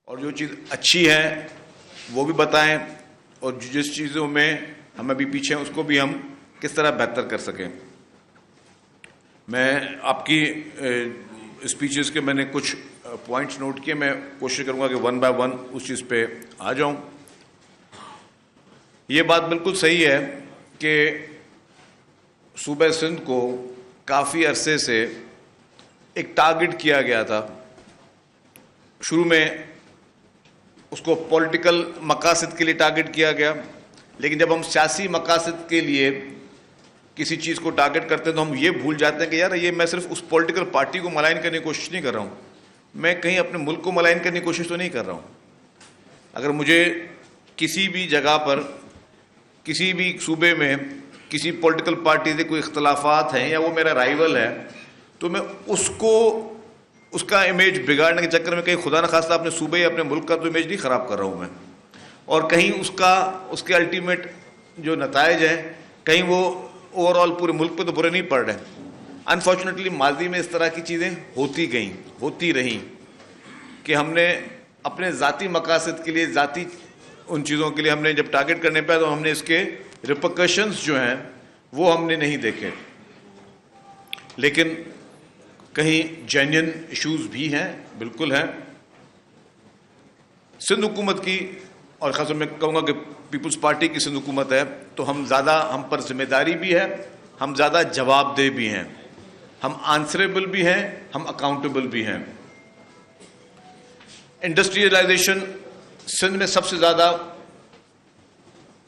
اور جو چیز اچھی ہے وہ بھی بتائیں، اور جس چیزوں میں ہم ابھی پیچھے ہیں اس کو بھی ہم کس طرح بہتر کر سکیں۔ میں آپ کی اسپیچز کے میں نے کچھ پوائنٹس نوٹ کیے، میں کوشش کروں گا کہ ون بائی ون اس چیز پہ آ جاؤں۔ یہ بات بالکل صحیح ہے کہ صوبہ سندھ کو کافی عرصے سے ایک ٹارگٹ کیا گیا تھا۔ شروع میں اس کو پولیٹیکل مقاصد کے لیے ٹارگٹ کیا گیا، لیکن جب ہم سیاسی مقاصد کے لیے کسی چیز کو ٹارگٹ کرتے ہیں تو ہم یہ بھول جاتے ہیں کہ یار یہ میں صرف اس پولیٹیکل پارٹی کو ملائن کرنے کی کوشش نہیں کر رہا ہوں، میں کہیں اپنے ملک کو ملائن کرنے کی کوشش تو نہیں کر رہا ہوں۔ اگر مجھے کسی بھی جگہ پر کسی بھی صوبے میں کسی پولیٹیکل پارٹی سے کوئی اختلافات ہیں یا وہ میرا رائیول ہے تو میں اس کا امیج بگاڑنے کے چکر میں کہیں خدا نخواستہ اپنے صوبے یا اپنے ملک کا تو امیج نہیں خراب کر رہا ہوں میں، اور کہیں اس کے الٹیمیٹ جو نتائج ہیں کہیں وہ اوور آل پورے ملک پہ تو برے نہیں پڑ رہے۔ انفارچونیٹلی ماضی میں اس طرح کی چیزیں ہوتی رہیں کہ ہم نے اپنے ذاتی مقاصد کے لیے، ذاتی ان چیزوں کے لیے ہم نے جب ٹارگٹ کرنے پہ تو ہم نے اس کے ریپرکشنز جو ہیں وہ ہم نے نہیں دیکھے۔ لیکن کہیں جینین ایشوز بھی ہیں، بالکل ہیں۔ سندھ حکومت کی، اور خاص طور میں کہوں گا کہ پیپلز پارٹی کی سندھ حکومت ہے، تو ہم پر ذمہ داری بھی ہے، ہم زیادہ جواب دہ بھی ہیں، ہم آنسریبل بھی ہیں، ہم اکاؤنٹیبل بھی ہیں۔ انڈسٹریلائزیشن سندھ میں سب سے زیادہ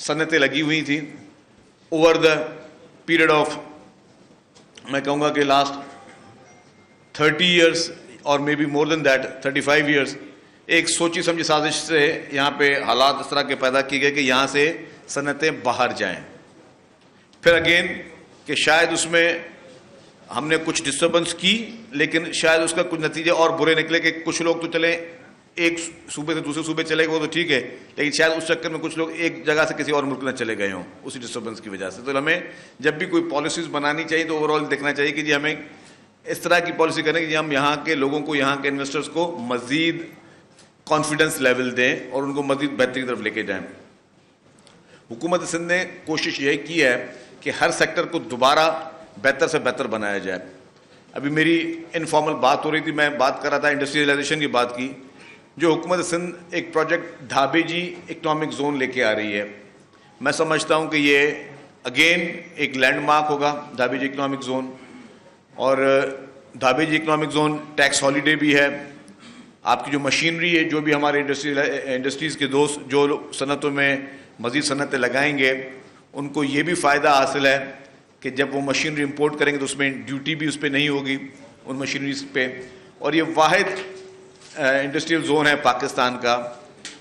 صنعتیں لگی ہوئی تھیں اوور دا پیریڈ آف، میں کہوں گا کہ لاسٹ 30 ایئرس اور maybe more than that 35 years. ایک سوچی سمجھی سازش سے یہاں پہ حالات اس طرح کے پیدا کیے گئے کہ یہاں سے صنعتیں باہر جائیں۔ پھر اگین کہ شاید اس میں ہم نے کچھ ڈسٹربنس کی، لیکن شاید اس کا کچھ نتیجے اور برے نکلے کہ کچھ لوگ تو چلے ایک صوبے سے دوسرے صوبے چلے گئے، وہ تو ٹھیک ہے، لیکن شاید اس چکر میں کچھ لوگ ایک جگہ سے کسی اور ملک میں چلے گئے ہوں اسی ڈسٹربنس کی وجہ سے۔ تو ہمیں جب بھی کوئی پالیسیز بنانی چاہیے تو اوور آل دیکھنا چاہیے کہ جی ہمیں اس طرح کی پالیسی کریں کہ ہم یہاں کے لوگوں کو، یہاں کے انویسٹرز کو مزید کانفیڈنس لیول دیں اور ان کو مزید بہتری کی طرف لے کے جائیں۔ حکومت سندھ نے کوشش یہ کی ہے کہ ہر سیکٹر کو دوبارہ بہتر سے بہتر بنایا جائے۔ ابھی میری انفارمل بات ہو رہی تھی، میں بات کر رہا تھا انڈسٹریلائزیشن کی بات کی۔ جو حکومت سندھ ایک پروجیکٹ ڈھابے جی اکنامک زون لے کے آ رہی ہے، میں سمجھتا ہوں کہ یہ اگین ایک لینڈ مارک ہوگا ڈھابے جی اکنامک زون۔ اور ڈھابے جی اکنامک زون ٹیکس ہالیڈے بھی ہے۔ آپ کی جو مشینری ہے، جو بھی ہمارے انڈسٹریز کے دوست جو صنعتوں میں مزید صنعتیں لگائیں گے، ان کو یہ بھی فائدہ حاصل ہے کہ جب وہ مشینری امپورٹ کریں گے تو اس میں ڈیوٹی بھی اس پہ نہیں ہوگی ان مشینریز پہ۔ اور یہ واحد انڈسٹریل زون ہے پاکستان کا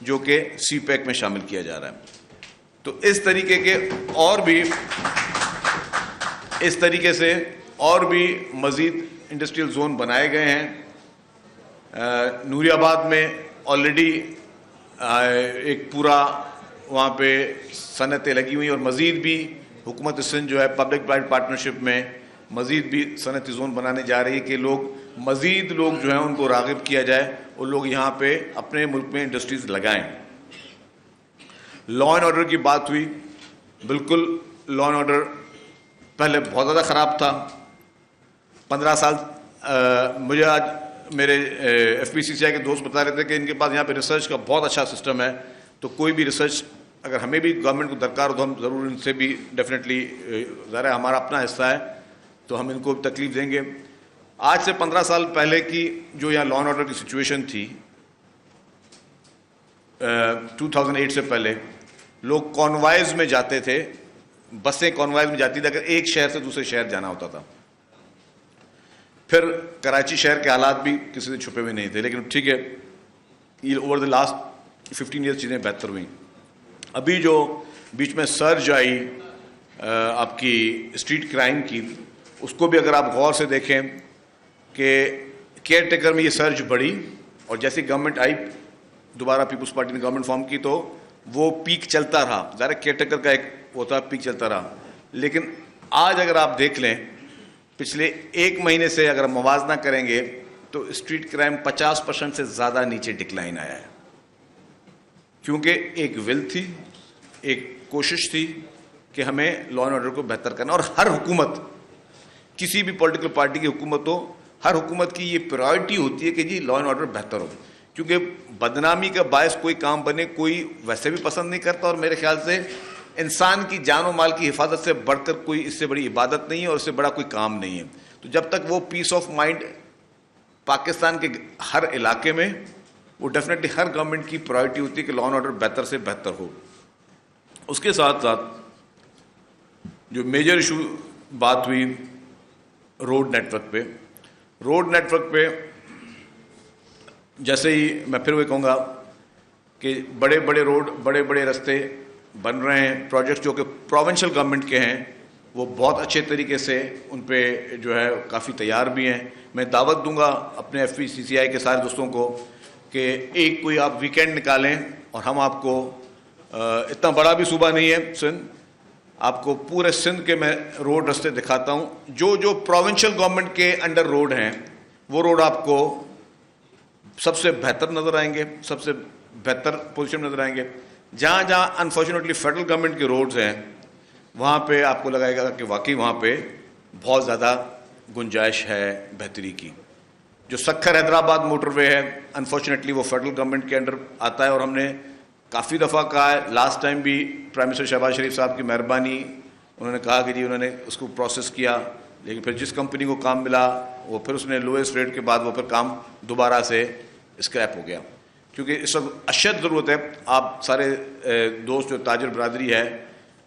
جو کہ سی پیک میں شامل کیا جا رہا ہے۔ تو اس طریقے سے اور بھی مزید انڈسٹریل زون بنائے گئے ہیں۔ نوری آباد میں آلریڈی ایک پورا وہاں پہ صنعتیں لگی ہوئی ہیں، اور مزید بھی حکومت سندھ جو ہے پبلک پرائیویٹ پارٹنرشپ میں مزید بھی صنعتی زون بنانے جا رہی ہے کہ مزید لوگ جو ہیں ان کو راغب کیا جائے اور لوگ یہاں پہ اپنے ملک میں انڈسٹریز لگائیں۔ لا اینڈ آرڈر کی بات ہوئی، بالکل لا اینڈ آرڈر پہلے بہت زیادہ خراب تھا۔ 15 سال مجھے آج میرے ایف پی سی سی آئی کے دوست بتا رہے تھے کہ ان کے پاس یہاں پہ ریسرچ کا بہت اچھا سسٹم ہے، تو کوئی بھی ریسرچ اگر ہمیں بھی گورنمنٹ کو درکار ہو تو ہم ضرور ان سے بھی ڈیفینیٹلی، ظاہر ہے ہمارا اپنا حصہ ہے تو ہم ان کو تکلیف دیں گے۔ آج سے 15 سال پہلے کی جو یہاں لا اینڈ آرڈر کی سچویشن تھی، 2008 سے پہلے لوگ کانوائز میں جاتے تھے، بسیں کانوائز میں جاتی تھی اگر ایک شہر سے دوسرے شہر جانا ہوتا تھا۔ پھر کراچی شہر کے حالات بھی کسی سے چھپے ہوئے نہیں تھے، لیکن ٹھیک ہے اوور دا لاسٹ 15 ایئرس چیزیں بہتر ہوئیں۔ ابھی جو بیچ میں سرج آئی آپ کی اسٹریٹ کرائم کی، اس کو بھی اگر آپ غور سے دیکھیں کہ کیئر ٹیکر میں یہ سرج بڑھی، اور جیسی گورنمنٹ آئی، دوبارہ پیپلز پارٹی نے گورنمنٹ فارم کی تو وہ پیک چلتا رہا۔ ظاہر کیئر ٹیکر کا ایک ہوتا پیک چلتا رہا، لیکن آج اگر آپ دیکھ لیں پچھلے 1 مہینے سے اگر موازنہ کریں گے تو اسٹریٹ کرائم 50% سے زیادہ نیچے ڈکلائن آیا ہے۔ کیونکہ ایک ول تھی, ایک کوشش تھی کہ ہمیں لا اینڈ آرڈر کو بہتر کرنا. اور ہر حکومت, کسی بھی پولیٹیکل پارٹی کی حکومت ہو, ہر حکومت کی یہ پرائرٹی ہوتی ہے کہ جی لا اینڈ آرڈر بہتر ہو, کیونکہ بدنامی کا باعث کوئی کام بنے کوئی ویسے بھی پسند نہیں کرتا, اور میرے خیال سے انسان کی جان و مال کی حفاظت سے بڑھ کر کوئی اس سے بڑی عبادت نہیں ہے اور اس سے بڑا کوئی کام نہیں ہے. تو جب تک وہ پیس آف مائنڈ پاکستان کے ہر علاقے میں, وہ ڈیفینیٹلی ہر گورنمنٹ کی پرائرٹی ہوتی ہے کہ لا اینڈ آرڈر بہتر سے بہتر ہو. اس کے ساتھ ساتھ جو میجر ایشو بات ہوئی روڈ نیٹ ورک پہ, روڈ نیٹ ورک پہ جیسے ہی میں پھر وہ کہوں گا کہ بڑے بڑے روڈ, بڑے بڑے راستے بن رہے ہیں, پروجیکٹ جو کہ پروونشل گورنمنٹ کے ہیں وہ بہت اچھے طریقے سے ان پہ جو ہے کافی تیار بھی ہیں. میں دعوت دوں گا اپنے ایف پی سی سی آئی کے سارے دوستوں کو کہ ایک کوئی آپ ویکینڈ نکالیں اور ہم آپ کو, اتنا بڑا بھی صوبہ نہیں ہے سندھ, آپ کو پورے سندھ کے میں روڈ رستے دکھاتا ہوں. جو جو پروونشل گورنمنٹ کے انڈر روڈ ہیں وہ روڈ آپ کو سب سے بہتر نظر آئیں گے, سب سے بہتر پوزیشن نظر آئیں گے. جہاں جہاں انفارچونیٹلی فیڈرل گورنمنٹ کے روڈز ہیں وہاں پہ آپ کو لگائے گا کہ واقعی وہاں پہ بہت زیادہ گنجائش ہے بہتری کی. جو سکھر حیدرآباد موٹر وے ہے انفارچونیٹلی وہ فیڈرل گورنمنٹ کے انڈر آتا ہے, اور ہم نے کافی دفعہ کہا ہے, لاسٹ ٹائم بھی پرائم منسٹر شہباز شریف صاحب کی مہربانی, انہوں نے کہا کہ جی انہوں نے اس کو پروسیس کیا, لیکن پھر جس کمپنی کو کام ملا وہ پھر اس نے لوئسٹ ریٹ کے بعد وہ پھر کام دوبارہ سے اسکریپ ہو گیا. کیونکہ اس وقت اشد ضرورت ہے, آپ سارے دوست جو تاجر برادری ہے,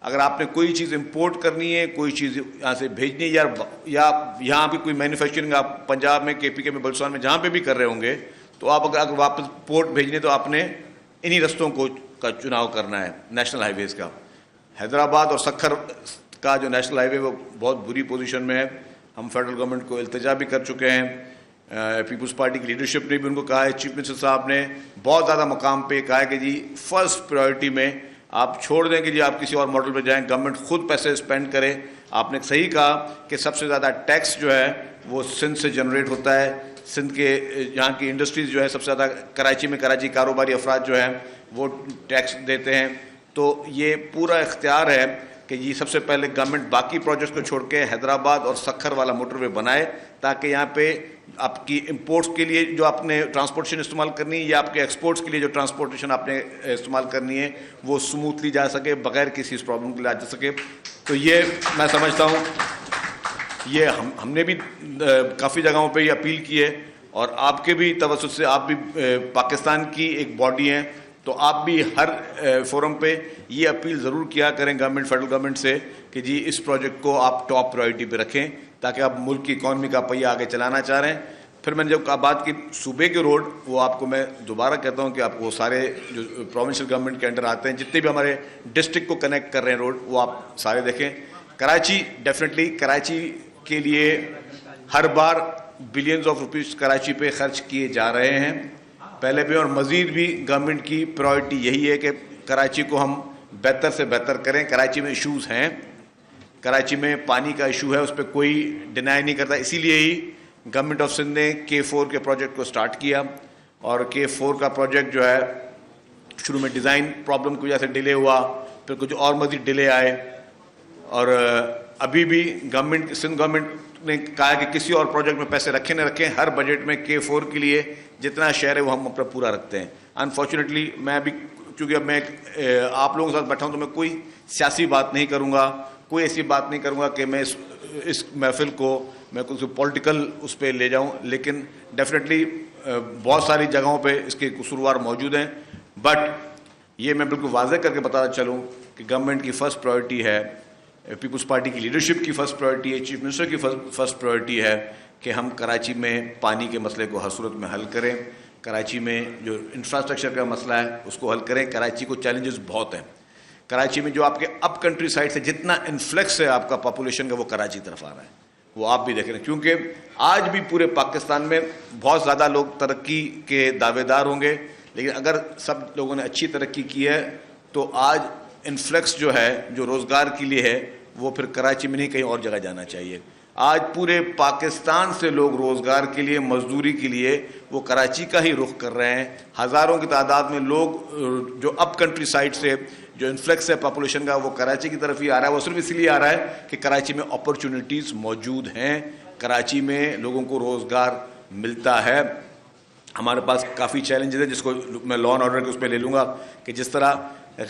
اگر آپ نے کوئی چیز امپورٹ کرنی ہے, کوئی چیز یہاں سے بھیجنی ہے, یا یہاں بھی کوئی مینوفیکچرنگ آپ پنجاب میں, کے پی کے میں, بلوچستان میں جہاں پہ بھی کر رہے ہوں گے, تو آپ اگر واپس پورٹ بھیجنے تو آپ نے انہی رستوں کا چناؤ کرنا ہے نیشنل ہائی ویز کا. حیدرآباد اور سکھر کا جو نیشنل ہائی وے وہ بہت بری پوزیشن میں ہے. ہم فیڈرل گورنمنٹ کو التجا بھی کر چکے ہیں, پیپلز پارٹی کی لیڈرشپ نے بھی ان کو کہا ہے, چیف منسٹر صاحب نے بہت زیادہ مقام پہ کہا ہے کہ جی فرسٹ پرائرٹی میں آپ چھوڑ دیں کہ جی آپ کسی اور ماڈل پہ جائیں, گورنمنٹ خود پیسے اسپینڈ کرے. آپ نے صحیح کہا کہ سب سے زیادہ ٹیکس جو ہے وہ سندھ سے جنریٹ ہوتا ہے, سندھ کے یہاں کی انڈسٹریز جو ہے سب سے زیادہ کراچی میں, کراچی کاروباری افراد جو ہیں وہ ٹیکس دیتے ہیں. تو یہ پورا اختیار ہے کہ یہ سب سے پہلے گورنمنٹ باقی پروجیکٹس کو چھوڑ کے حیدرآباد اور سکھر والا موٹر وے بنائے, تاکہ یہاں پہ آپ کی امپورٹس کے لیے جو آپ نے ٹرانسپورٹیشن استعمال کرنی ہے یا آپ کے ایکسپورٹس کے لیے جو ٹرانسپورٹیشن آپ نے استعمال کرنی ہے وہ سموتھلی جا سکے, بغیر کسی اس پرابلم کے لیے جا سکے. تو یہ میں سمجھتا ہوں یہ ہم نے بھی کافی جگہوں پہ یہ اپیل کی ہے, اور آپ کے بھی توسط سے, آپ بھی پاکستان کی ایک باڈی ہیں, تو آپ بھی ہر فورم پہ یہ اپیل ضرور کیا کریں گورنمنٹ, فیڈرل گورنمنٹ سے کہ جی اس پروجیکٹ کو آپ ٹاپ پرائرٹی پہ رکھیں, تاکہ آپ ملک کی اکانومی کا پہیہ آگے چلانا چاہ رہے ہیں. پھر میں نے جب بات کی صوبے کے روڈ, وہ آپ کو میں دوبارہ کہتا ہوں کہ آپ وہ سارے جو پروونشل گورنمنٹ کے انڈر آتے ہیں, جتنے بھی ہمارے ڈسٹرکٹ کو کنیکٹ کر رہے ہیں روڈ, وہ آپ سارے دیکھیں. کراچی ڈیفینیٹلی, کراچی کے لیے ہر بار بلینز آف روپیز کراچی پہ خرچ کیے جا رہے ہیں پہلے بھی, اور مزید بھی گورنمنٹ کی پرائرٹی یہی ہے کہ کراچی کو ہم بہتر سے بہتر کریں. کراچی میں ایشوز ہیں, کراچی میں پانی کا ایشو ہے, اس پہ کوئی ڈینائی نہیں کرتا. اسی لیے ہی گورنمنٹ آف سندھ نے K4 کے پروجیکٹ کو سٹارٹ کیا, اور K4 کا پروجیکٹ جو ہے شروع میں ڈیزائن پرابلم کی وجہ سے ڈیلے ہوا, پھر کچھ اور مزید ڈیلے آئے, اور ابھی بھی گورنمنٹ, سندھ گورنمنٹ نے کہا کہ کسی اور پروجیکٹ میں پیسے رکھیں نہ رکھیں, ہر بجٹ میں K4 کے لیے جتنا شیئر ہے وہ ہم اپنا پورا رکھتے ہیں. انفارچونیٹلی میں بھی, چونکہ اب میں آپ لوگوں کے ساتھ بیٹھا ہوں, تو میں کوئی سیاسی بات نہیں کروں گا, کوئی ایسی بات نہیں کروں گا کہ میں اس محفل کو میں کچھ پولیٹیکل اس پہ لے جاؤں, لیکن ڈیفینیٹلی بہت ساری جگہوں پہ اس کے قصوروار موجود ہیں. بٹ یہ میں بالکل واضح کر کے بتاتا چلوں کہ گورنمنٹ کی فرسٹ پرائرٹی ہے, پیپلز پارٹی کی لیڈرشپ کی فرسٹ پرائرٹی ہے, چیف منسٹر کی فرسٹ پرائرٹی ہے کہ ہم کراچی میں پانی کے مسئلے کو ہر صورت میں حل کریں, کراچی میں جو انفراسٹرکچر کا مسئلہ ہے اس کو حل کریں. کراچی کو چیلنجز بہت ہیں, کراچی میں جو آپ کے اپ کنٹری سائڈ سے جتنا انفلیکس ہے آپ کا پاپولیشن کا وہ کراچی طرف آ رہا ہے, وہ آپ بھی دیکھ رہے ہیں. کیونکہ آج بھی پورے پاکستان میں بہت زیادہ لوگ ترقی کے دعوے دار ہوں گے, لیکن اگر سب لوگوں نے اچھی ترقی کی ہے تو آج انفلیکس جو ہے جو روزگار کے لیے ہے وہ پھر کراچی میں نہیں کہیں اور جگہ جانا چاہیے. آج پورے پاکستان سے لوگ روزگار کے لیے, مزدوری کے لیے وہ کراچی کا ہی رخ کر رہے ہیں. ہزاروں کی تعداد میں لوگ جو اپ کنٹری سائڈ سے جو انفلیکس ہے پاپولیشن کا وہ کراچی کی طرف ہی آ رہا ہے. وہ صرف اس لیے آ رہا ہے کہ کراچی میں اپرچونٹیز موجود ہیں, کراچی میں لوگوں کو روزگار ملتا ہے. ہمارے پاس کافی چیلنجز ہیں جس کو میں لا اینڈ آرڈر کے اس پہ لے لوں گا کہ جس طرح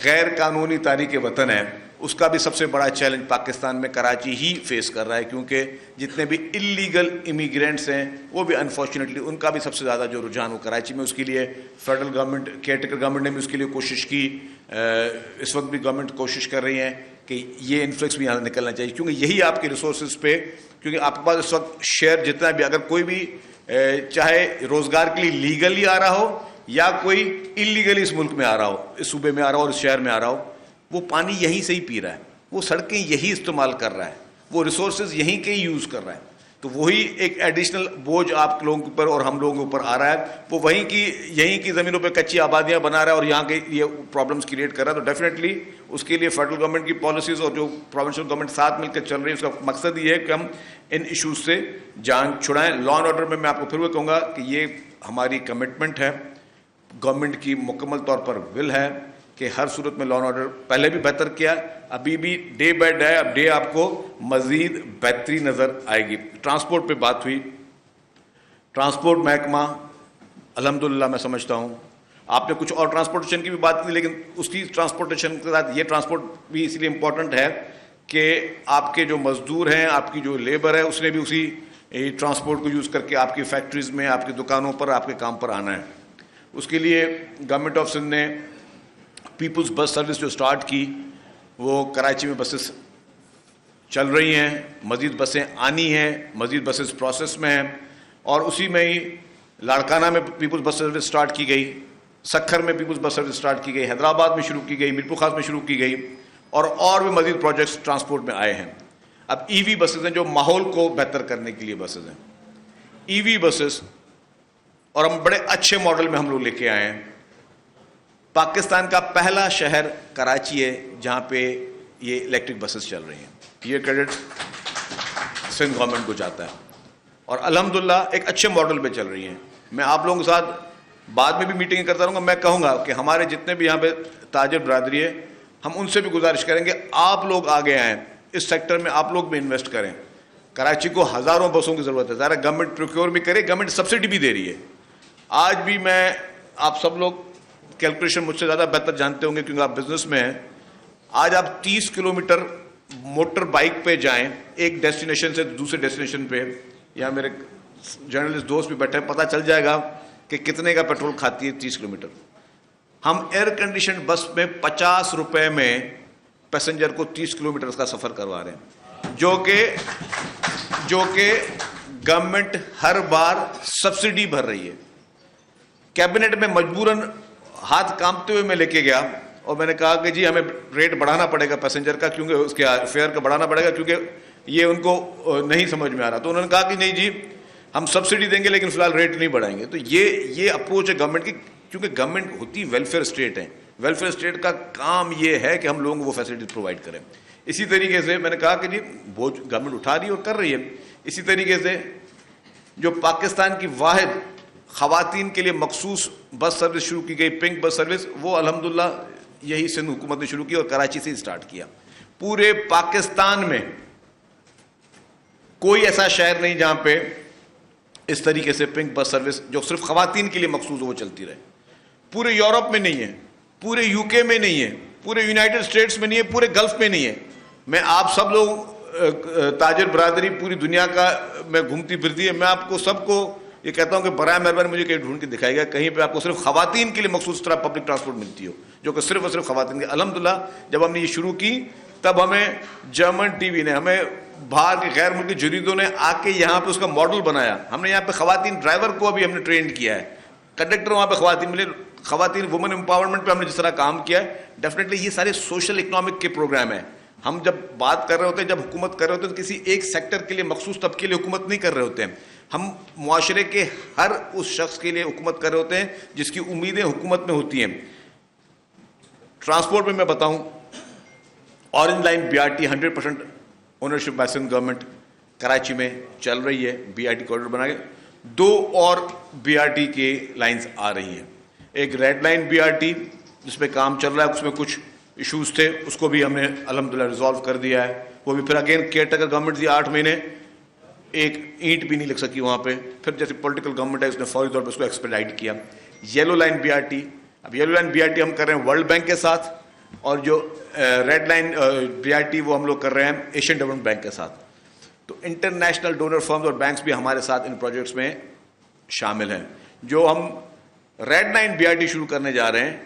غیر قانونی تاریخ وطن ہے اس کا بھی سب سے بڑا چیلنج پاکستان میں کراچی ہی فیس کر رہا ہے, کیونکہ جتنے بھی انلیگل امیگرینٹس ہیں وہ بھی انفارچونیٹلی ان کا بھی سب سے زیادہ جو رجحان ہو کراچی میں. اس کے لیے federal government, care taker government نے بھی اس کے لیے کوشش کی, اس وقت بھی گورنمنٹ کوشش کر رہی ہے کہ یہ انفلکس بھی یہاں سے نکلنا چاہیے, کیونکہ یہی آپ کے ریسورسز پہ, کیونکہ آپ کے پاس اس وقت شیئر جتنا بھی, اگر کوئی بھی چاہے روزگار کے لیے لیگلی آ رہا ہو یا کوئی انلیگلی اس ملک میں آ رہا ہو, اس صوبے میں آ رہا ہو اور اس شہر میں آ رہا ہو, وہ پانی یہیں سے ہی پی رہا ہے, وہ سڑکیں یہی استعمال کر رہا ہے, وہ ریسورسز یہیں کے ہی یوز کر رہا ہے. تو وہی ایک ایڈیشنل بوجھ آپ لوگوں کے اوپر اور ہم لوگوں کے اوپر آ رہا ہے. وہ وہیں کی یہیں کی زمینوں پہ کچی آبادیاں بنا رہا ہے اور یہاں کے یہ پرابلمس کریٹ کر رہا ہے. تو ڈیفینیٹلی اس کے لیے فیڈرل گورنمنٹ کی پالیسیز اور جو پروونشل گورنمنٹ ساتھ مل کر چل رہی ہے اس کا مقصد یہ ہے کہ ہم ان ایشوز سے جان چھڑائیں. لا اینڈ آرڈر میں آپ کو پھر وہ کہوں گا کہ یہ ہماری کمٹمنٹ ہے, گورنمنٹ کی مکمل طور پر ول ہے کہ ہر صورت میں لا اینڈ آرڈر پہلے بھی بہتر کیا, ابھی بھی ڈے بائی ڈے اب ڈے آپ کو مزید بہتری نظر آئے گی. ٹرانسپورٹ پہ بات ہوئی, ٹرانسپورٹ محکمہ الحمدللہ میں سمجھتا ہوں آپ نے کچھ اور ٹرانسپورٹیشن کی بھی بات کی, لیکن اس کی ٹرانسپورٹیشن کے ساتھ یہ ٹرانسپورٹ بھی اس لیے امپورٹنٹ ہے کہ آپ کے جو مزدور ہیں, آپ کی جو لیبر ہے, اس نے بھی اسی ٹرانسپورٹ کو یوز کر کے آپ کی فیکٹریز میں, آپ کی دکانوں پر, آپ کے کام پر آنا ہے. اس کے لیے گورنمنٹ آف سندھ نے پیپلز بس سروس جو سٹارٹ کی, وہ کراچی میں بسز چل رہی ہیں, مزید بسیں آنی ہیں, مزید بسز پروسیس میں ہیں, اور اسی میں ہی لاڑکانہ میں پیپلز بس سروس سٹارٹ کی گئی, سکھر میں پیپلز بس سروس سٹارٹ کی گئی, حیدرآباد میں شروع کی گئی, میرپور خاص میں شروع کی گئی, اور بھی مزید پروجیکٹس ٹرانسپورٹ میں آئے ہیں. اب ای وی بسز ہیں جو ماحول کو بہتر کرنے کے لیے بسز ہیں, ای وی بسز, اور ہم بڑے اچھے ماڈل میں ہم لوگ لے کے آئے ہیں. پاکستان کا پہلا شہر کراچی ہے جہاں پہ یہ الیکٹرک بسز چل رہی ہیں. یہ کریڈٹ سندھ گورنمنٹ کو جاتا ہے اور الحمدللہ ایک اچھے ماڈل پہ چل رہی ہیں. میں آپ لوگوں کے ساتھ بعد میں بھی میٹنگ کرتا رہوں گا. میں کہوں گا کہ ہمارے جتنے بھی یہاں پہ تاجر برادری ہے, ہم ان سے بھی گزارش کریں گے آپ لوگ آگے آئیں, اس سیکٹر میں آپ لوگ بھی انویسٹ کریں. کراچی کو ہزاروں بسوں کی ضرورت ہے. ظاہر گورنمنٹ پروکیور بھی کرے, گورنمنٹ سبسڈی بھی دے رہی ہے. آج بھی میں, آپ سب لوگ کیلکولیشن مجھ سے زیادہ بہتر جانتے ہوں گے کیونکہ آپ بزنس میں ہیں. آج آپ 30 کلومیٹر موٹر بائک پہ جائیں ایک ڈیسٹینیشن سے دوسرے ڈیسٹینیشن پہ, یا میرے جرنلسٹ دوست بھی بیٹھے ہیں, پتہ چل جائے گا کہ کتنے کا پیٹرول کھاتی ہے 30 کلومیٹر. ہم ایئر کنڈیشن بس میں 50 روپے میں پیسنجر کو 30 کلومیٹر کا سفر کروا رہے ہیں, جو کہ گورنمنٹ ہر بار سبسڈی بھر رہی ہے. کیبنٹ میں مجبوراً ہاتھ کانپتے ہوئے میں لے کے گیا اور میں نے کہا کہ جی ہمیں ریٹ بڑھانا پڑے گا پیسنجر کا, کیونکہ اس کے فیئر کا بڑھانا پڑے گا, کیونکہ یہ ان کو نہیں سمجھ میں آ رہا. تو انہوں نے کہا کہ نہیں جی ہم سبسڈی دیں گے لیکن فی الحال ریٹ نہیں بڑھائیں گے. تو یہ اپروچ ہے گورنمنٹ کی, کیونکہ گورنمنٹ ہوتی ویلفیئر اسٹیٹ ہے. ویلفیئر اسٹیٹ کا کام یہ ہے کہ ہم لوگوں کو وہ فیسلٹیز پرووائڈ کریں. اسی طریقے سے میں نے کہا کہ جی بوجھ گورنمنٹ اٹھا رہی ہے اور کر رہی ہے. اسی طریقے سے جو پاکستان کی واحد خواتین کے لیے مخصوص بس سروس شروع کی گئی, پنک بس سروس, وہ الحمدللہ یہی سندھ حکومت نے شروع کی اور کراچی سے اسٹارٹ کیا. پورے پاکستان میں کوئی ایسا شہر نہیں جہاں پہ اس طریقے سے پنک بس سروس جو صرف خواتین کے لیے مخصوص ہو وہ چلتی رہے. پورے یورپ میں نہیں ہے, پورے یو کے میں نہیں ہے, پورے یونائٹڈ اسٹیٹس میں نہیں ہے, پورے گلف میں نہیں ہے. میں آپ سب لوگ تاجر برادری پوری دنیا کا میں گھومتی پھرتی ہے, میں آپ کو سب کو یہ کہتا ہوں کہ برائے مہربانی مجھے کہیں ڈھونڈ کے دکھائے گا کہیں پہ آپ کو صرف خواتین کے لیے مخصوص طرح پبلک ٹرانسپورٹ ملتی ہو جو کہ صرف اور صرف خواتین کے. الحمدللہ جب ہم نے یہ شروع کی تب ہمیں جرمن ٹی وی نے, ہمیں باہر کے غیر ملکی جریدوں نے آ کے یہاں پہ اس کا ماڈل بنایا. ہم نے یہاں پہ خواتین ڈرائیور کو ابھی ہم نے ٹرینڈ کیا ہے, کنڈکٹر وہاں پہ خواتین ملے. خواتین وومن امپاورمنٹ پہ ہم نے جس طرح کام کیا ہے, ڈیفینیٹلی یہ سارے سوشل اکنامک کے پروگرام ہیں. ہم جب بات کر رہے ہوتے ہیں, جب حکومت کر رہے ہوتے ہیں تو کسی ایک سیکٹر کے لیے مخصوص طبقے کے لیے حکومت نہیں کر رہے ہوتے ہیں. ہم معاشرے کے ہر اس شخص کے لیے حکومت کر رہے ہوتے ہیں جس کی امیدیں حکومت میں ہوتی ہیں. ٹرانسپورٹ میں میں بتاؤں, orange line BRT 100% ownership by Sindh government, Karachi میں چل رہی ہے BRT کوریڈور بنا کے. 2 اور BRT کے لائنز آ رہی ہیں. ایک ریڈ لائن BRT جس پہ کام چل رہا ہے, اس میں کچھ ایشوز تھے, اس کو بھی ہم نے الحمدللہ ریزالو کر دیا ہے. وہ بھی پھر اگین کیئر ٹیکر گورنمنٹ تھی, 8 مہینے ایک اینٹ بھی نہیں لگ سکی وہاں پہ. پھر جیسے پولیٹیکل گورنمنٹ ہے اس نے فوری طور پہ اس کو ایکسپیڈائٹ کیا. یلو لائن BRT, اب یلو لائن BRT ہم کر رہے ہیں ورلڈ بینک کے ساتھ, اور جو ریڈ لائن BRT وہ ہم لوگ کر رہے ہیں ایشین ڈیولپمنٹ بینک کے ساتھ. تو انٹرنیشنل ڈونر فرمز اور بینکس بھی ہمارے ساتھ ان پروجیکٹس میں شامل ہیں. جو ہم ریڈ لائن BRT شروع کرنے جا رہے ہیں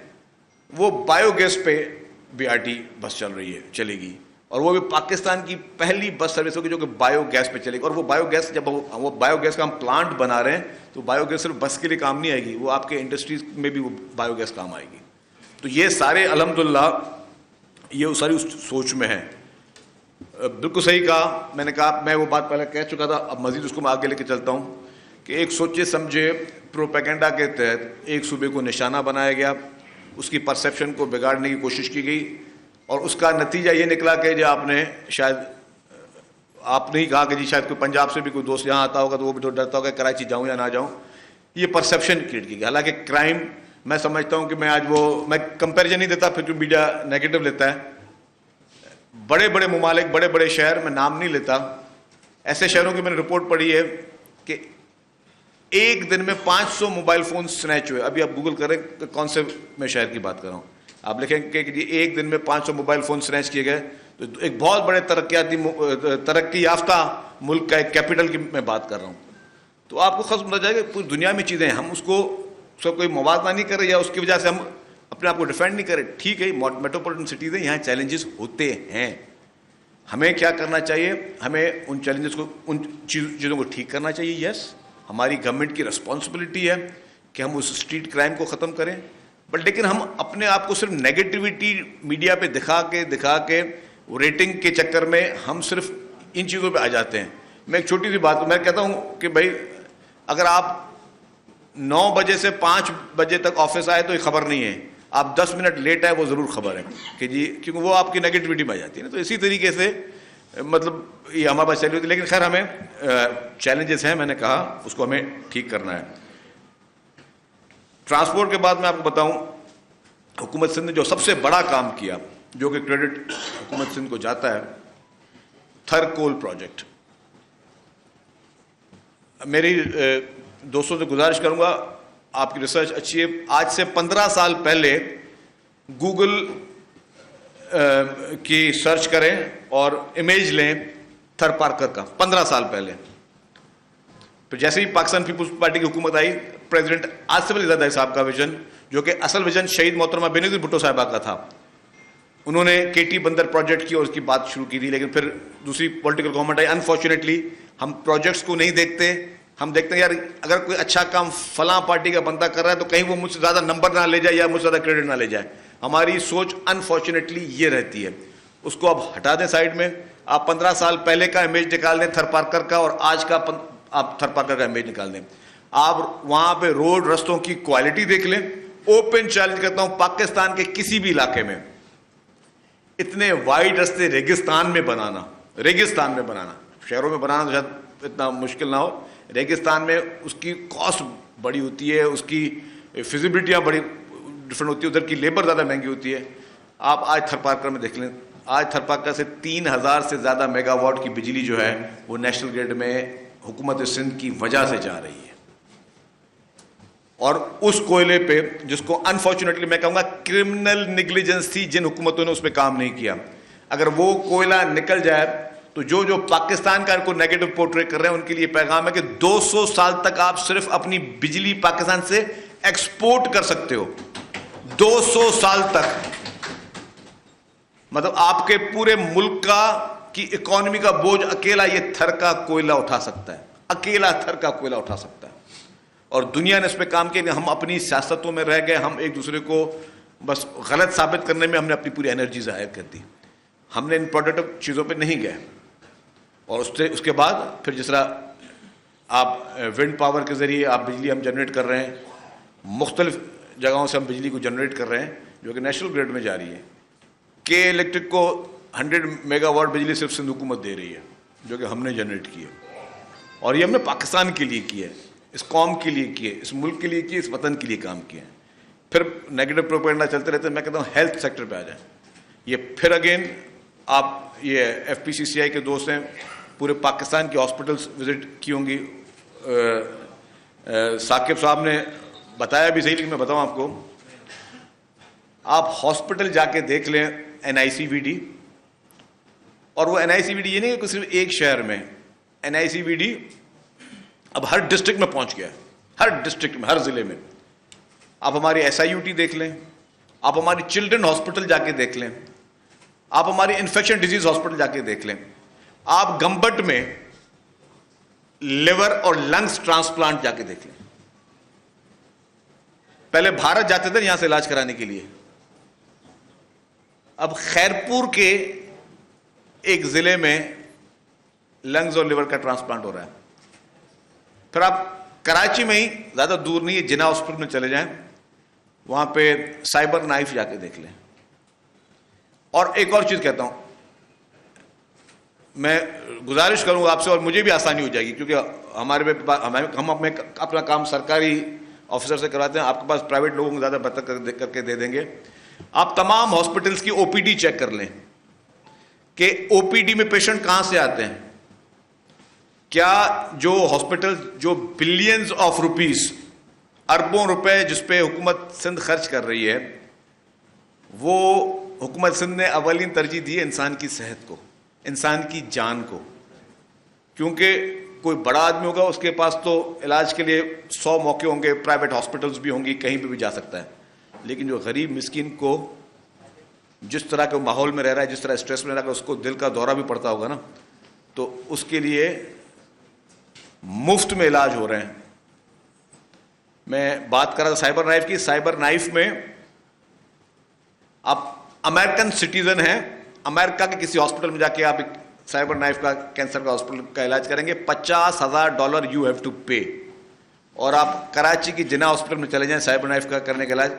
وہ بایو گیس پہ BRT بس چلے گی, اور وہ بھی پاکستان کی پہلی بس سروس ہوگی جو کہ بایو گیس پہ چلے گی. اور وہ بایو گیس, جب وہ بایو گیس کا ہم پلانٹ بنا رہے ہیں تو بایو گیس صرف بس کے لیے کام نہیں آئے گی, وہ آپ کے انڈسٹریز میں بھی وہ بایو گیس کام آئے گی. تو یہ سارے الحمدللہ یہ ساری اس سوچ میں ہیں. بالکل صحیح کہا, میں نے کہا, میں وہ بات پہلے کہہ چکا تھا, اب مزید اس کو میں آگے لے کے چلتا ہوں کہ ایک سوچے سمجھے پروپیگنڈا کے تحت ایک صوبے کو نشانہ بنایا گیا, اس کی پرسیپشن کو بگاڑنے کی کوشش کی گئی, اور اس کا نتیجہ یہ نکلا کہ جو آپ نے شاید آپ نے ہی کہا کہ جی شاید کوئی پنجاب سے بھی کوئی دوست یہاں آتا ہوگا تو وہ بھی تو ڈرتا ہوگا کراچی جاؤں یا نہ جاؤں. یہ پرسیپشن کریٹ کی گئی. حالانکہ کرائم میں سمجھتا ہوں کہ میں آج میں کمپیریزن نہیں دیتا, پھر جو میڈیا نیگیٹو لیتا ہے. بڑے بڑے ممالک, بڑے بڑے شہر, میں نام نہیں لیتا, ایسے شہروں کی میں نے رپورٹ پڑھی ہے کہ ایک دن میں 500 موبائل فون سنیچ ہوئے. ابھی آپ گوگل کریں کہ کون سے میں شہر کی بات کر رہا ہوں, آپ لکھیں کہ ایک دن میں 500 موبائل فون سنیچ کیے گئے. تو ایک بہت بڑے ترقی یافتہ ملک کا ایک کیپٹل کی میں بات کر رہا ہوں. تو آپ کو خصم رہ جائے گا پوری دنیا میں چیزیں ہیں, ہم اس کو کوئی موازنہ نہیں کر رہے یا اس کی وجہ سے ہم اپنے آپ کو ڈیفینڈ نہیں کریں. ٹھیک ہے, میٹروپولیٹن سٹیز ہیں, یہاں چیلنجز ہوتے ہیں. ہمیں کیا کرنا چاہیے, ہمیں ان چیلنجز کو, ان چیزوں کو ٹھیک کرنا چاہیے. یس, ہماری گورنمنٹ کی رسپانسبلٹی ہے کہ ہم اس اسٹریٹ کرائم کو ختم کریں, بٹ لیکن ہم اپنے آپ کو صرف نیگیٹیوٹی میڈیا پہ دکھا کے ریٹنگ کے چکر میں ہم صرف ان چیزوں پہ آ جاتے ہیں. میں ایک چھوٹی سی بات میں کہتا ہوں کہ بھائی اگر آپ 9 بجے سے 5 بجے تک آفس آئے تو یہ خبر نہیں ہے, آپ 10 منٹ لیٹ آئے وہ ضرور خبر ہے کہ جی, کیونکہ وہ آپ کی نیگیٹیوٹی میں آ جاتی ہے نا. تو اسی طریقے سے مطلب یہ ہمارے پاس چلی ہوتی ہے. لیکن خیر ہمیں چیلنجز ہیں, میں نے کہا اس کو ہمیں ٹھیک کرنا ہے. ٹرانسپورٹ کے بعد میں آپ کو بتاؤں, حکومت سندھ نے جو سب سے بڑا کام کیا, جو کہ کریڈٹ حکومت سندھ کو جاتا ہے, تھر کول پروجیکٹ. میری دوستوں سے گزارش کروں گا, آپ کی ریسرچ اچھی ہے. آج سے 15 سال پہلے گوگل کی سرچ کریں اور امیج لیں تھر پارکر کا, 15 سال پہلے. پھر جیسے ہی پاکستان پیپلز پارٹی کی حکومت آئی, پریزیڈنٹ آصف علی زرداری صاحب کا ویژن, جو کہ اصل ویژن شہید محترمہ بینظیر بھٹو صاحبہ کا تھا, انہوں نے KT بندر پروجیکٹ کی اور اس کی بات شروع کی تھی. لیکن پھر دوسری پولیٹیکل گورنمنٹ آئی. انفارچونیٹلی ہم پروجیکٹس کو نہیں دیکھتے, ہم دیکھتے ہیں یار اگر کوئی اچھا کام فلاں پارٹی کا بندہ کر رہا ہے تو کہیں وہ مجھ سے زیادہ نمبر نہ لے جائے یا مجھ سے زیادہ کریڈٹ نہ لے جائے. ہماری سوچ انفارچونیٹلی یہ رہتی ہے. اس کو اب ہٹا دیں سائڈ میں. آپ 15 سال پہلے کا امیج نکال دیں تھر پارکر کا, اور آج کا آپ تھر پارکر کا امیج نکال دیں. آپ وہاں پہ روڈ رستوں کی کوالٹی دیکھ لیں. اوپن چیلنج کرتا ہوں, پاکستان کے کسی بھی علاقے میں اتنے وائڈ رستے ریگستان میں بنانا, شہروں میں بنانا تو شاید اتنا مشکل نہ ہو, ریگستان میں اس کی کاسٹ بڑی ہوتی ہے, اس کی فیزیبلٹیاں بڑی ڈفرینٹ ہوتی ہے, ادھر کی لیبر زیادہ مہنگی ہوتی ہے. آپ آج تھر پارکر میں دیکھ لیں, آج تھر پارکر سے 3000 سے زیادہ میگا واٹ کی بجلی جو ہے وہ نیشنل گریڈ میں حکومت سندھ کی وجہ سے جا رہی ہے. اور اس کوئلے پہ, جس کو انفارچونیٹلی میں کہوں گا کرمنل نیگلیجنس تھی جن حکومتوں نے اس پہ کام نہیں کیا, اگر وہ کوئلہ نکل جائے تو جو پاکستان کا کو نیگیٹو پورٹری کر رہے ہیں ان کے لیے پیغام ہے کہ 200 سال تک آپ صرف اپنی بجلی پاکستان سے ایکسپورٹ کر سکتے ہو. 200 سال تک, مطلب آپ کے پورے ملک کی اکانومی کا بوجھ اکیلا یہ تھر کا کوئلہ اٹھا سکتا ہے, اکیلا تھر کا کوئلہ اٹھا سکتا ہے. اور دنیا نے اس پہ کام کیا, ہم اپنی سیاستوں میں رہ گئے, ہم ایک دوسرے کو بس غلط ثابت کرنے میں ہم نے اپنی پوری انرجی ظاہر کر دی, ہم نے ان پروڈکٹیو چیزوں پہ نہیں گئے. اور اس کے بعد پھر جس طرح آپ ونڈ پاور کے ذریعے آپ بجلی ہم جنریٹ کر رہے ہیں, مختلف جگہوں سے ہم بجلی کو جنریٹ کر رہے ہیں جو کہ نیشنل گریڈ میں جا رہی ہے. کے الیکٹرک کو 100 میگا واٹ بجلی صرف سندھ حکومت دے رہی ہے, جو کہ ہم نے جنریٹ کی ہے, اور یہ ہم نے پاکستان کے لیے کیا ہے, اس قوم کے لیے کیے, اس ملک کے لیے کیے, اس وطن کے لیے کام کیے ہیں. پھر نیگیٹو پروپیگنڈا چلتے رہتے ہیں. میں کہتا ہوں ہیلتھ سیکٹر پہ آ جائیں. یہ پھر اگین آپ یہ ایف پی سی سی آئی کے دوست ہیں, پورے پاکستان کی ہاسپٹلس وزٹ کی ہوں گی. ثاقب صاحب نے بتایا بھی صحیح, لیکن میں بتاؤں آپ کو, آپ ہاسپٹل جا کے دیکھ لیں این آئی سی وی ڈی, اور وہ این آئی سی وی ڈی یہ نہیں کہ صرف ایک شہر میں, این آئی سی وی ڈی اب ہر ڈسٹرکٹ میں پہنچ گیا ہے, ہر ڈسٹرکٹ میں, ہر ضلع میں. آپ ہماری ایس آئی یو ٹی دیکھ لیں, آپ ہماری چلڈرن ہاسپٹل جا کے دیکھ لیں, آپ ہماری انفیکشن ڈیزیز ہاسپٹل جا کے دیکھ لیں, آپ گمبٹ میں لیور اور لنگس ٹرانسپلانٹ جا کے دیکھ لیں. پہلے بھارت جاتے تھے یہاں سے علاج کرانے کے لیے, اب خیرپور کے ایک ضلع میں لنگز اور لیور کا ٹرانسپلانٹ ہو رہا ہے. پھر آپ کراچی میں ہی, زیادہ دور نہیں ہے, جناح ہاسپٹل میں چلے جائیں, وہاں پہ سائبر نائف جا کے دیکھ لیں. اور ایک اور چیز کہتا ہوں, میں گزارش کروں گا آپ سے, اور مجھے بھی آسانی ہو جائے گی کیونکہ ہم اپنا کام سرکاری آفیسر سے کرواتے ہیں, آپ کے پاس پرائیویٹ لوگوں کو زیادہ بہتر کر کے دے دیں گے. آپ تمام ہاسپٹلس کی او پی ڈی چیک کر لیں کہ او پی ڈی میں پیشنٹ کہاں سے آتے ہیں. کیا جو ہاسپٹل جو بلینز آف روپیز, اربوں روپے جس پہ حکومت سندھ خرچ کر رہی ہے, وہ حکومت سندھ نے اولین ترجیح دی ہے انسان کی صحت کو, انسان کی جان کو. کیونکہ کوئی بڑا آدمی ہوگا, اس کے پاس تو علاج کے لیے 100 موقع ہوں گے, پرائیویٹ ہاسپٹلز بھی ہوں گی, کہیں پہ بھی جا سکتا ہے. لیکن جو غریب مسکین کو جس طرح کے ماحول میں رہ رہا ہے, جس طرح اسٹریس میں رہ رہا ہے, اس کو دل کا دورہ بھی پڑتا ہوگا نا, تو اس کے لیے مفت میں علاج ہو رہے ہیں. میں بات کر رہا تھا سائبر نائف کی. سائبر نائف میں آپ امریکن سٹیزن ہیں, امریکہ کے کسی ہاسپٹل میں جا کے آپ سائبر نائف کا کینسر کا ہاسپٹل کا علاج کریں گے, $50,000 یو ہیو ٹو پے. اور آپ کراچی کی جناح ہاسپٹل میں چلے جائیں سائبر نائف کا کرنے کا علاج,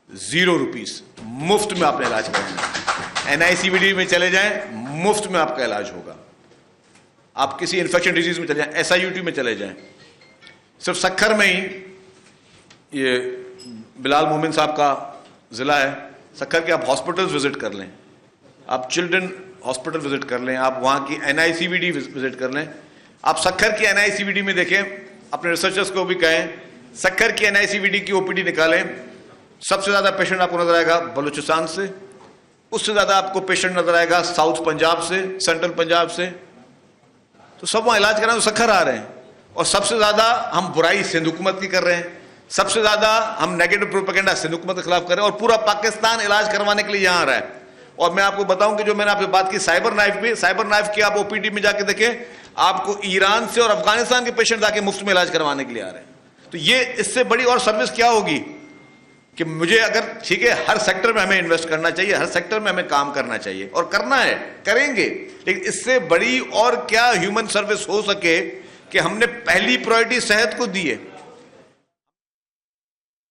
$0, مفت میں آپ نے علاج کرنا ہے. این آئی سی وی ڈی میں چلے جائیں, مفت میں آپ کا علاج ہوگا. آپ کسی انفیکشن ڈیزیز میں چلے جائیں, ایس آئی یو ٹی میں چلے جائیں. صرف سکھر میں ہی, یہ بلال مومن صاحب کا ضلع ہے, سکھر کے آپ ہاسپٹلز وزٹ کر لیں, آپ چلڈرن ہاسپٹل وزٹ کر لیں, آپ وہاں کی این آئی سی وی ڈی وزٹ کر لیں. آپ سکھر کی این آئی سی وی ڈی میں دیکھیں, اپنے ریسرچرز کو بھی کہیں سکھر کی این آئی سی وی ڈی کی او پی ڈی نکالیں. سب سے زیادہ پیشنٹ آپ کو نظر آئے گا بلوچستان سے, اس سے زیادہ آپ کو پیشنٹ نظر آئے گا ساؤتھ پنجاب سے, سینٹرل پنجاب سے. تو سب وہاں علاج کرانے تو سکھر آ رہے ہیں. اور سب سے زیادہ ہم برائی سندھ حکومت کی کر رہے ہیں, سب سے زیادہ ہم نیگیٹو پروپیگنڈا سندھ حکومت کے خلاف کر رہے ہیں, اور پورا پاکستان علاج کروانے کے لیے یہاں آ رہا ہے. اور میں آپ کو بتاؤں کہ جو میں نے آپ سے بات کی سائبر نائف بھی, سائبر نائف کی آپ او پی ڈی میں جا کے دیکھیں, آپ کو ایران سے اور افغانستان کے پیشنٹ آ کے مفت میں علاج کروانے کے لیے آ رہے ہیں. تو یہ اس سے بڑی اور سروس کیا ہوگی کہ مجھے اگر ٹھیک ہے ہر سیکٹر میں ہمیں انویسٹ کرنا چاہیے, ہر سیکٹر میں ہمیں کام کرنا چاہیے, اور کرنا ہے, کریں گے, لیکن اس سے بڑی اور کیا ہیومن سروس ہو سکے کہ ہم نے پہلی پرائرٹی صحت کو دی ہے.